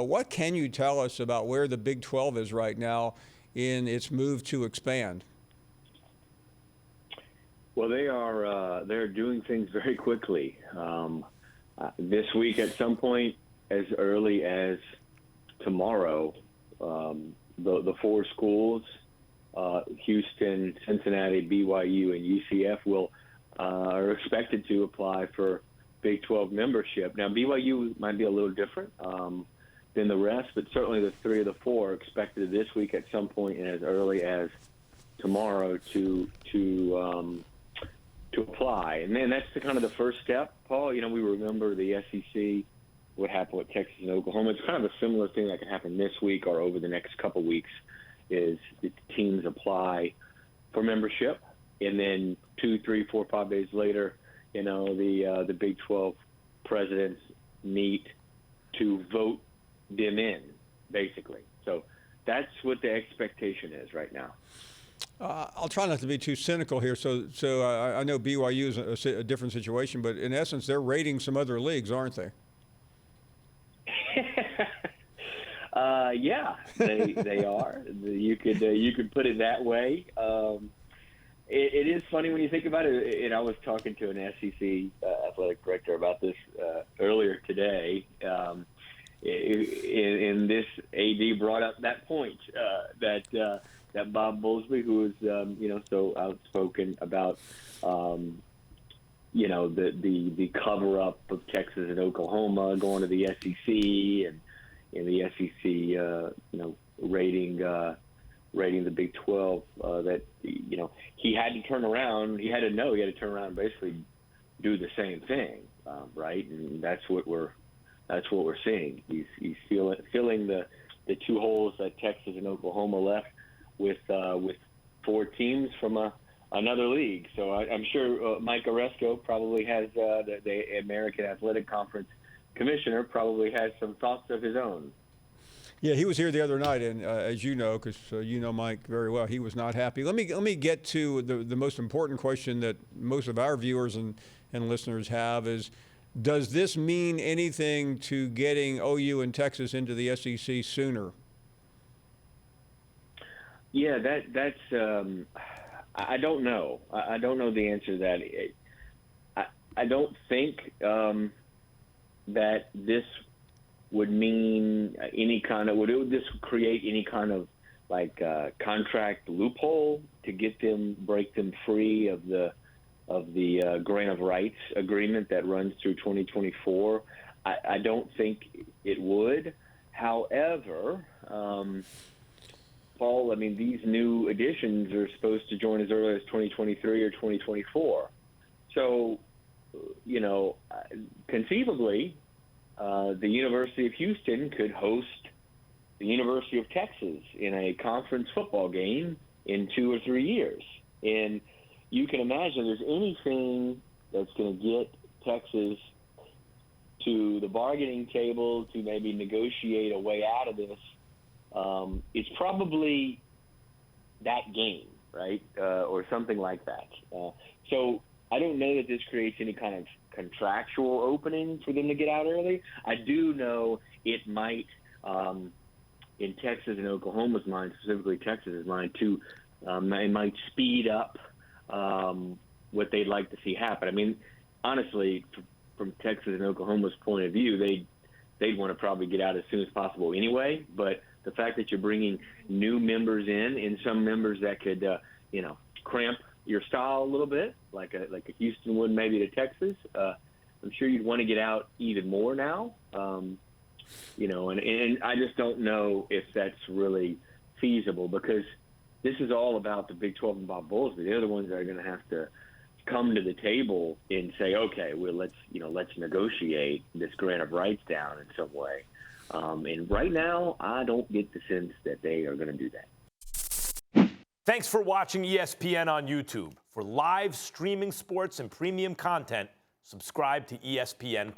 What can you tell us about where the Big 12 is right now in its move to expand? Well, they're doing things very quickly. This week, at some point, as early as tomorrow, the four schools, Houston, Cincinnati, BYU, and UCF, are expected to apply for Big 12 membership. Now, BYU might be a little different than the rest, but certainly the three of the four are expected this week at some point and as early as tomorrow to apply. And then that's kind of the first step, Paul. You know, we remember the SEC, what happened with Texas and Oklahoma. It's kind of a similar thing that could happen this week or over the next couple weeks, is the teams apply for membership, and then 2, 3, 4, 5 days later, you know, the Big 12 presidents meet to vote them in, basically. So that's what the expectation is right now. I'll try not to be too cynical here. So I know BYU is a different situation, but in essence, they're raiding some other leagues, aren't they? Yeah, they are. You could put it that way. It is funny when you think about it. And I was talking to an SEC athletic director about this earlier today. In this, AD brought up that point that Bob Bowlesby, who is so outspoken about the cover up of Texas and Oklahoma going to the SEC and the SEC rating the Big 12, that he had to turn around. He had to turn around and basically do the same thing, right? And that's what we're seeing. He's filling the two holes that Texas and Oklahoma left with four teams from another league. So I'm sure Mike Oresco probably has the American Athletic Conference commissioner probably has some thoughts of his own. Yeah, he was here the other night, and as you know, because you know Mike very well, he was not happy. Let me get to the most important question that most of our viewers and listeners have is, does this mean anything to getting OU and Texas into the SEC sooner? Yeah, that's I don't know. I don't know the answer to that. I don't think that this would mean any kind of, would this create any kind of contract loophole to break them free of the grant of rights agreement that runs through 2024? I don't think it would. However, Paul, I mean, these new additions are supposed to join as early as 2023 or 2024. So, conceivably, the University of Houston could host the University of Texas in a conference football game in 2 or 3 years. And you can imagine there's anything that's going to get Texas to the bargaining table to maybe negotiate a way out of this. It's probably that game, right? Or something like that. So I don't know that this creates any kind of contractual opening for them to get out early. I do know it might, in Texas and Oklahoma's mind, specifically Texas's mind, too, it might speed up what they'd like to see happen. I mean, honestly, from Texas and Oklahoma's point of view, they'd want to probably get out as soon as possible anyway. But the fact that you're bringing new members in, and some members that could, cramp your style a little bit, like a Houston would maybe to Texas, I'm sure you'd want to get out even more now. And I just don't know if that's really feasible, because this is all about the Big 12 and Bob Bowlesby. They're the ones that are going to have to come to the table and say, okay, well, let's negotiate this grant of rights down in some way. And right now, I don't get the sense that they are going to do that. Thanks for watching ESPN on YouTube. For live streaming sports and premium content, subscribe to ESPN+.